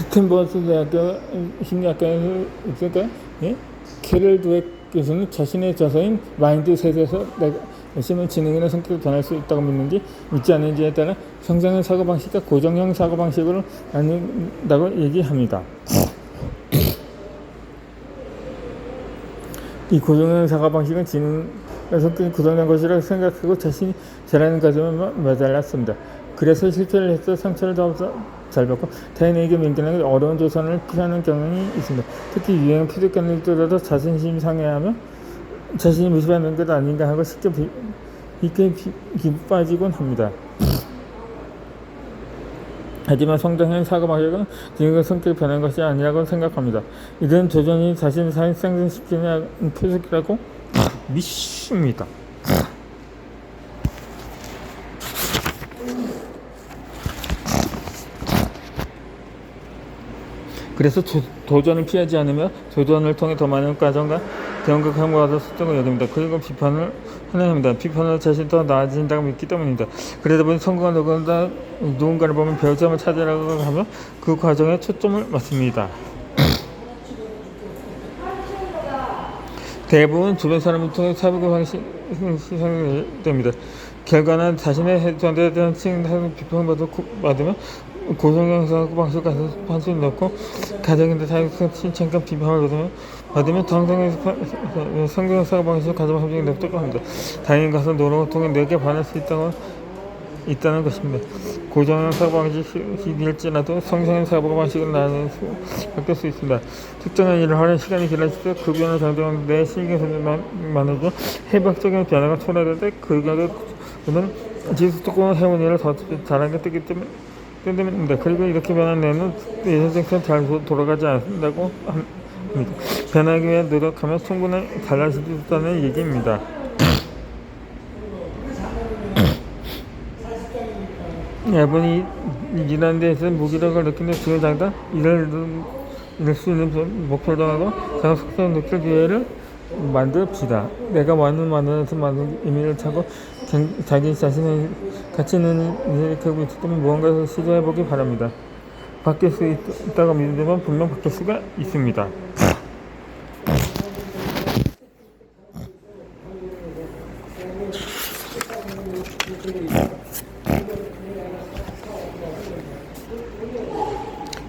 스탠퍼드 대학교 심리학과에서 있을까? 예? 캐럴 드웨 교수는 자신의 저서인 마인드 셋에서 내가 열심히 지능이나 성격을 변할 수 있다고 믿지 않는지에 따라 성장형 사고방식과 고정형 사고방식으로 나눈다고 얘기합니다. 이 고정형 사고방식은 지능과 성격이 구성된 것이라고 생각하고 자신이 잘하는 과정에만 매달렸습니다. 그래서 실패를 해서 상처를 더 잘 받고 타인에게 민감하게 어려운 조선을 피하는 경향이 있습니다. 특히 유행 피드권을 들어도 자존심 상해하며 자신이 무시받는 것 아닌가 하고 쉽게 빠지곤 합니다. 하지만 성장형 사고방식은 지능과 성격이 변한 것이 아니라고 생각합니다. 이들은 도전히 자신을 상승시키는 표적이라고 믿습니다. 그래서 도전을 피하지 않으며 도전을 통해 더 많은 과정과 경험과 경험을 얻을 수 있다고 여깁니다. 그리고 비판을 환영합니다. 비판으로 자신이 더 나아진다고 믿기 때문입니다. 그러다 보니 성공한 누군가를 보면 배울 점을 찾으라고 하며 그 과정에 초점을 맞춥니다. 대부분 주변 사람을 통해 사고가 형성됩니다. 결과는 자신의 해전에 대한 비판을 받으며 고정형 사고방식을 가서 판수에 넣고 가정인데 사회적 칭찬과 비판을 받으면 성경 사고방식을 가져온 함정이 높다고 합니다. 다행히 가서 노력을 통해 내게 반할 수 있다는 것입니다. 고정형 사고방식일지라도 성장형 사고방식을 나눌 바뀔 수 있습니다. 특정한 일을 하는 시간이 길어질 때 그 변화를 장점하는 내 신경선만으로 해박적인 변화가 초래될 때 그 결과는 지속적으로 해온 일을 더 잘하게 되기 때문입니다. 그리고 이렇게 변한 뇌는 예전처럼 잘 돌아가지 않는다고 합니다. 변하기 위해 노력하면 충분히 달라질 수 있다는 얘기입니다. 여러분이 일하는 데에서 무기력을 느끼는 주요 장단, 이룰 수 있는 목표를 정하고 장속성을 느낄 기회를 만듭시다. 내가 많은 의미를 찾고 자기 자신의 가치 있는 일을 겪고 있기 때문에 무언가를 시도해보기 바랍니다. 바뀔 수 있다고 믿으면 분명 바뀔 수가 있습니다.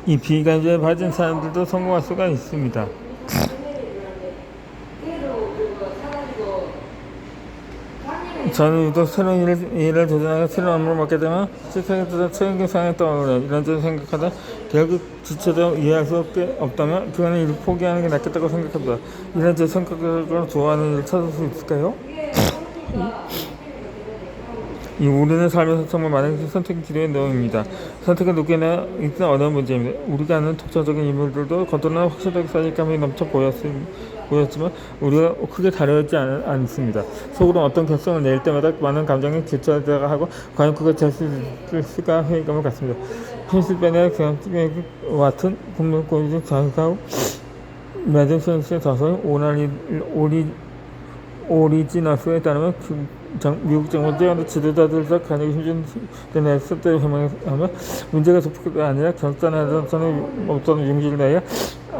이 비관주에 빠진 사람들도 성공할 수가 있습니다. 저는 유독 새로운 일을 도전하고 새로운 업무를 맡게 되면 실패하게 책임감이 떠오르려 이런저런 생각하다 결국 지쳐도 이해할 수 없다면 그거는 일을 포기하는 게 낫겠다고 생각합니다. 이런 제 성격을 좋아하는 일을 찾을 수 있을까요? 우리는 삶에서 정말 많은 선택의 기로에 놓입니다. 선택의 누구나 있는 어려운 문제입니다. 우리가 아는 독자적인 인물들도 겉으로는 확실하게 사직감이 넘쳐 보였지만 우리가 크게 다르지 않습니다. 속으로 어떤 결정을 낼 때마다 많은 감정이 교차하다가 하고 과연 그가 될 수 있을까 회의감을 갖습니다. 펜실베니아 경험과 같은 국민권위적 자극하고 매든슨스의 저서인 오리지너스에 따르면 미국 정부 뛰어난 지도자들과 간역이 힘준 때를 해명하며 문제가 소폭이 아니라 결단하던 없던 용기를 내야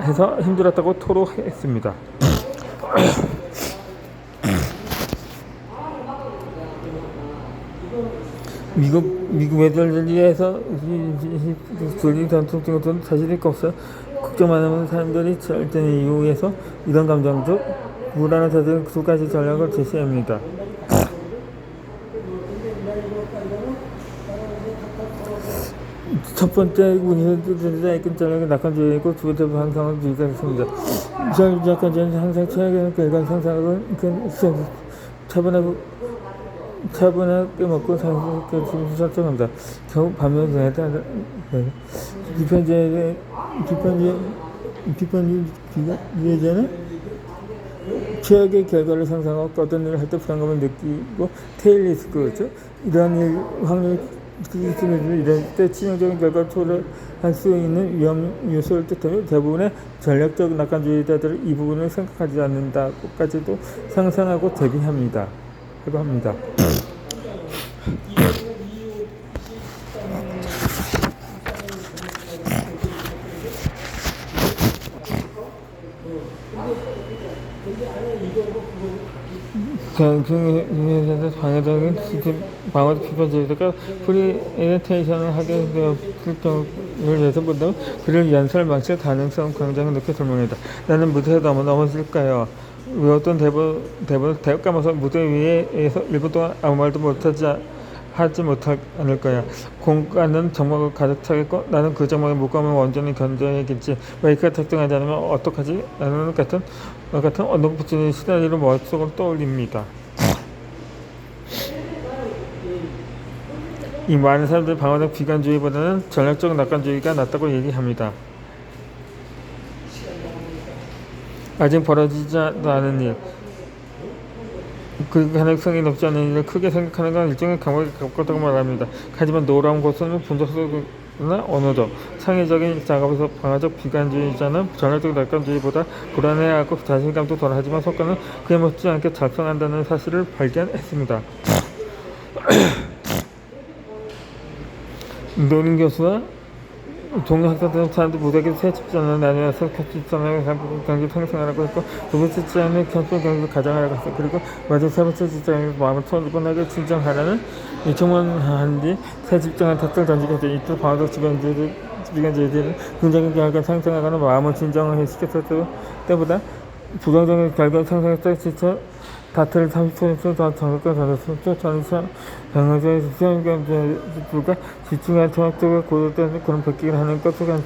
해서 힘들었다고 토로했습니다. 미국 외절리에서 졸리 전통 등은 자신이 없어 걱정 많은 사람들이 절대는 이유에서 이런 감정도 불안한 자들은 두 가지 전략을 제시합니다. 첫 번째 운이들자 이끈 전략은 낙관주의이고 두 번째 항상을 유지하겠습니다. 낙관주의는 항상 최악의 결과 상상을 차분하게 먹고 상승을 설정합니다. 결국 반면에 비판주의자는 최악의 결과를 상상하고 어떤 일을 할 때 불안감을 느끼고 테일 리스크죠. 이러한 확률 이럴 때 치명적인 결과를 초래할 수 있는 위험 요소를 뜻하며 대부분의 전략적 낙관주의자들은 이 부분을 생각하지 않는다고까지도 상상하고 대비합니다. 경쟁에서 방어적인 시스템 방어 비판제도가 프리엔테이션을 하게 되었을 경우를 위해서 본다면 그를 연설 마칠 가능성 굉장히 높게 설명했다. 나는 무대에 넘어질까요? 왜 어떤 대본 까면서 무대 위에서 1분 동안 아무 말도 하지 못할 거야. 공간은 정막을 가득 차겠고 나는 그 정막에 못 가면 완전히 견뎌야겠지. 마이크가 작동하지 않으면 어떡하지? 나는 같은 언덕 붙이는 시나리오를 머릿속으로 떠올립니다. 이 많은 사람들이 방어적 비관주의보다는 전략적 낙관주의가 낫다고 얘기합니다. 아직 벌어지지 않은 일, 그 가능성이 높지 않은 일을 크게 생각하는 건 일종의 감각에 가깝다고 말합니다. 하지만 놀라운 것은 분석소나 언어적, 창의적인 작업에서 방어적 비관주의자는 전략적 낙관주의보다 불안해하고 자신감도 덜 하지만 성과는 그에 못지않게 작성한다는 사실을 발견했습니다. 노린 교수와 동료 학생들은 사람들 무대에게 새 집단을 나뉘어서 집단을 경기 상승하라고 했고 두 번째 집단은 경찰 경기를 가장하라고 했어. 그리고 마지막 세 번째 집단에서 마음을 초분하게 진정하라는 요청한 뒤 새 집단을 탓을 던지게 돼. 이때 방어적 비관주의들은 긍정적 결과를 상승하거나 마음을 진정을 시켰을 때보다 부정적인 결과를 상승했을 때 다트를 30% 더 정확하게 전했습니다. 저는 병원에서 시험경제들과 지중해 통합적으로 고도된 그런 백기를 하는 것을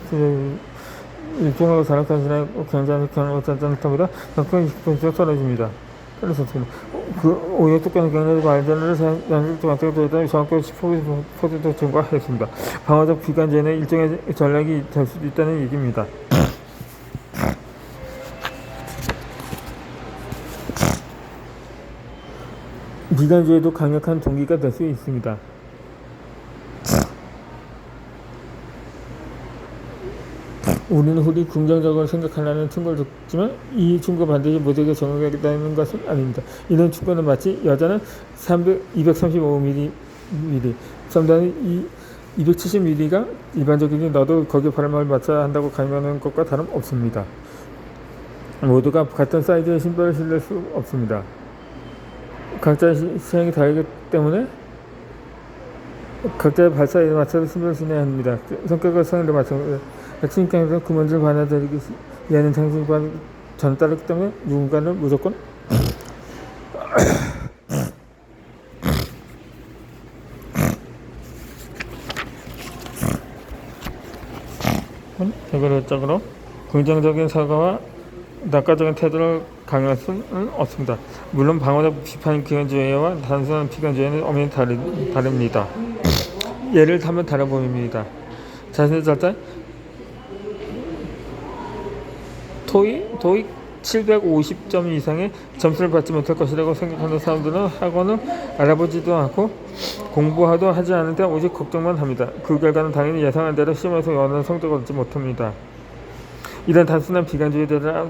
일종으로 자력단신하고 굉장히 경험을 통보다 덕분에 20% 떨어집니다. 오히려 똑같은 경우에 말전을 연습도 맞춰도 정확하게 10% 증가했습니다. 방어적 비관제는 일종의 전략이 될 수도 있다는 얘기입니다. 비관주의도 강력한 동기가 될 수 있습니다. 우리는 흔히 긍정적으로 생각하려는 충고를 듣지만 이 충고 반드시 모두에게 적용하겠다는 것은 아닙니다. 이런 충고는 마치 여자는 235mm, 남자는 270mm가 일반적이니 너도 거기에 발음을 맞춰야 한다고 강요하는 것과 다름없습니다. 모두가 같은 사이즈의 신발을 신을 수 없습니다. 각자의 취향이 다르기 때문에 각자의 발 사이즈에 맞춰서 신발을 신어야 합니다. 성격과 성향에 맞춰서 핵심 입장에서 그 문제를 받아들이기 위한 장신과 전 따르기 때문에 누군가는 무조건 결과적으로 긍정적인 사과와 낙관적인 태도를 강요할 수는 없습니다. 물론 방어적 비판주의와 단순한 비관주의는 엄연히 다릅니다. 예를 들면 다른 보입니다. 자신의 절대 토익 750점 이상의 점수를 받지 못할 것이라고 생각하는 사람들은 학원을 알아보지도 않고 공부도 하지 않을 때 오직 걱정만 합니다. 그 결과는 당연히 예상한 대로 시험에서 원하는 성적을 얻지 못합니다. 이런 단순한 비관주의자를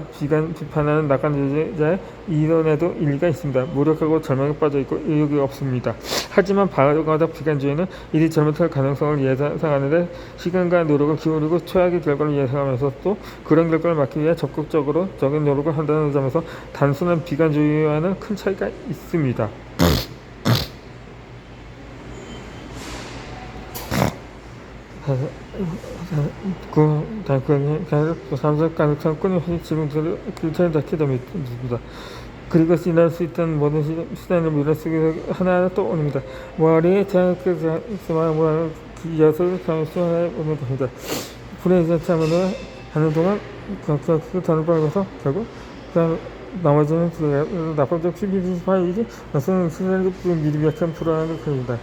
비판하는 낙관주의자의 이론에도 일리가 있습니다. 무력하고 절망에 빠져있고 의욕이 없습니다. 하지만 방어적 비관주의는 이리 잘못할 가능성을 예상하는데 시간과 노력을 기울이고 최악의 결과를 예상하면서 또 그런 결과를 막기 위해 적극적으로 적인 노력을 한다는 점에서 단순한 비관주의와는 큰 차이가 있습니다. 삼성 가능성 끊임없이 지금처럼 길차에 닿게 됩니다. 그리고 지날 수 있던 모든 시간을 밀어쓰기 하나하나 떠올립니다. 머리에 자연스러운 기여서를 감수해 오는 것입니다. 프레젠트 하는 동안 그 단을 빨면서 결국 나머지는 나쁜 시비지 파일이 낯선 시간을 미리 비약한 불안한 것입니다.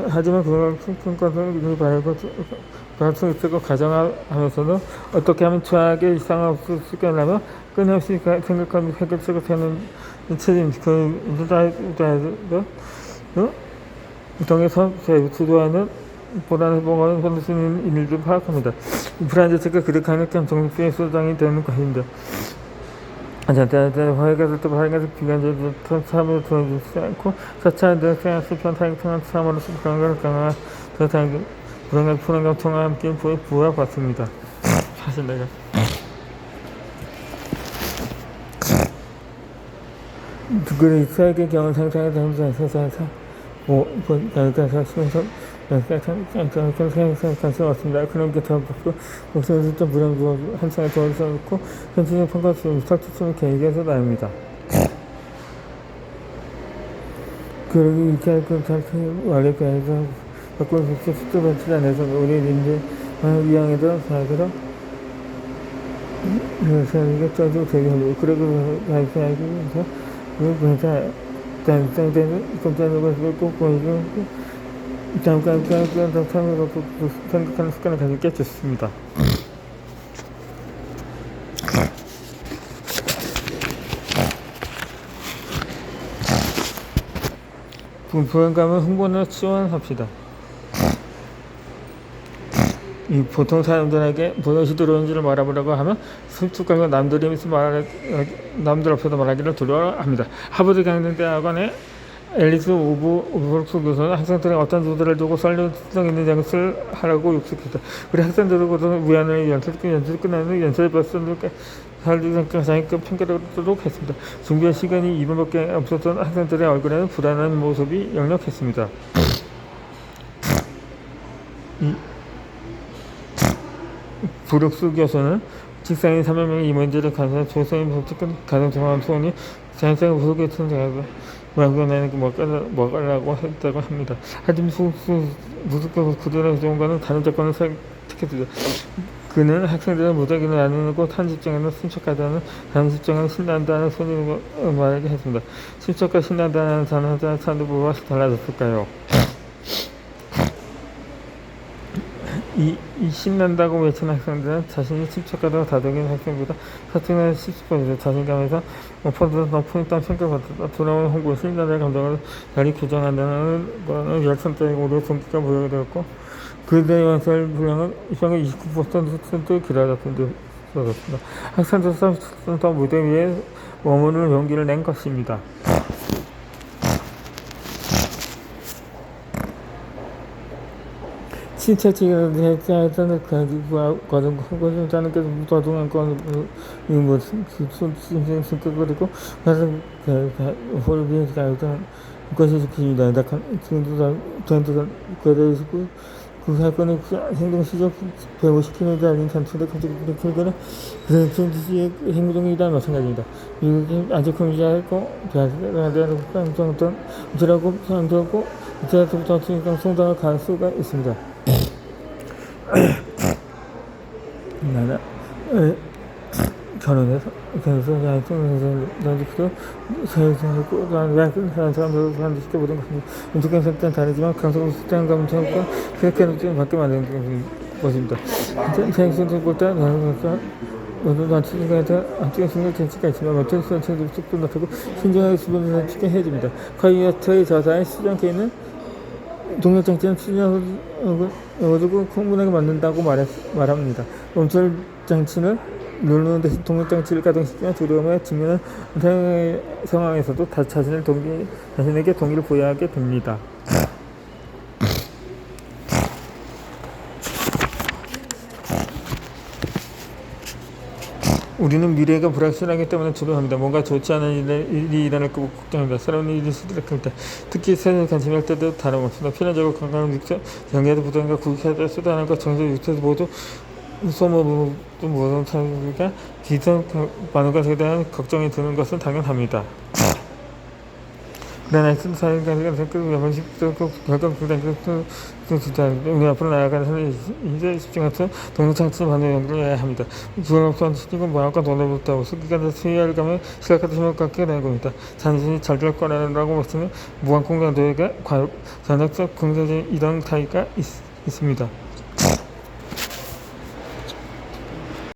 하지만 그동안 큰 것은 이미 바랄 수 있고 가정하면서도 어떻게 하면 최악의 이상을 없을 수 있겠냐며 끊임없이 생각하는 해결책을 찾는 책임입니다. 그 통해서 주도하는 보다는 보고는 받을 수 있는 일들을 파악합니다. 불안자체가 그리 강력한 정신의 소장이 되는 것입니다. 화해가 때 화해가 비관적인 사람을 들어주지 않고 자차한 데 슬픈 타격통한 사람으로서 강한 불안감 통과 함께 부여받습니다. 사실 내가 그의 수학의 경우 상상의 상상에서 결과서 시면서 상상을 왔습니다. 그런 게 더 붙고 목소리를 좀 부담주어 한 상에 더 써놓고 현실의 평가 수준 탁투춤을 계획해서 나옵니다. 그러기 이렇게 할건 원래 배에서 바꾸는 숙제 숙제 번치 안에서 우리 민들 위양에도 사기로 세상에 짜주고 대비하고 그리고 발표하면서 그 회사 딴딴딴 꼼짝하는 것을 꼭 보이고 잠깐 참여로 생각하는 습관을 가지는 게 좋습니다. 불안감을 흥분을 지원합시다. 이 보통 사람들에게 무엇이 들어오는지를 말해보라고 하면 슬프감과 남들 앞에서 말하기를 두려워합니다. 하버드 경영대학원의 앨리스 오브로크 교수는 학생들에게 어떤 주제를 두고 설득성 있는 연습을 하라고 요청했다. 우리 학생들로부터 위안을 연습 끝나는 후 연습 버스를 가장 평가하도록 했습니다. 준비할 시간이 2분밖에 없었던 학생들의 얼굴에는 불안한 모습이 역력했습니다. 브룩스 교수는 직장인 300명의 이 문제를 가서 조성인 법칙은 가능성한 소원이 자연스럽게 부족했던 자가 완전히 먹으라고 했다고 합니다. 하지만 무속교수 그들의 전공과는 다른 조건을 선택했습니다. 그는 학생들은 무작위로 나누고 한 집중에는 순척하다는 다른 집중에는 신난다는 소리로 말하게 했습니다. 순척과 신난다는 단어자 사람들 무엇이 달라졌을까요? 이 신난다고 외치는 학생들은 자신이 침착하다고 다독이는 학생보다 사칭하는 70% 자신감에서 5% 높은 있다는 평가받았다. 돌아온 홍보 신난다의 감정을 달리 규정한다는 것은 열성적이고 오히려 동기가 보여되었고 그들의 연설 분량은 이상의 29% 길어졌습니다. 학생들 30% 무대 위에 머무르는 용기를 낸 것입니다. 신체적인 대자에서는 가지고 과정 것을 자는 게 도동한 건 이뭐 그리고 가서 홀비에 가서 것이 지킵니다. 낙한 전투가 거래시고 그 사건의 행동 시작 150km 달린 전투대 결과는 그 전투의 행동이다 마찬가지입니다. 미국이 아주 금지하고 대한민국은 어쩌라고 상대하고 이때부터 송당을 갈 수가 있습니다. 나는 결혼해서 나도 세상하고 다른 사람들 시켜보던 것입니다. 음식한 상태는 다르지만 강성으로 수단 감정과 그렇게는 좀 바뀌어 만드는 것입니다. 생수도 보다 모두 단체가 안쪽에 신경 장치가 있지만 어떤 수단체도 쑥도 나타고 신중하게 수분을 단축해 해줍니다. 콰이어터의 저자의 수정계는 동력장치는 수정하고 충분하게 만든다고 말합니다. 멈출 장치는 누르는 대신 동력장치를 가동시키면 두려움에 직면한 사용의 상황에서도 자신에게 동의를 부여하게 됩니다. 우리는 미래가 불확실하기 때문에 두려워합니다. 뭔가 좋지 않은 일이 일어날 거고 걱정합니다. 새로운 일이 시작할 때, 특히 새로운 관심이 할 때도 다름없습니다. 필연적으로 건강한 육체, 영예도 부담과 구기하자 수단과 정서 육체도 모두 소모도 모든 사람들과 기성 반응과 대한 걱정이 드는 것은 당연합니다. 그러나 사회가 결국 우리 앞으로 나아가는 이제 집중해서 동력장치 반응에 연결해야 합니다. 부정없던 시기고 마음과 돈을 못하고 수기가 수혜할 감에 시각하다 힘을 갖게 되는 겁니다. 자신이 잘 될 거라고 말씀은 무한공간 도에게 전략적 긍정적인 이동 타입가 있습니다.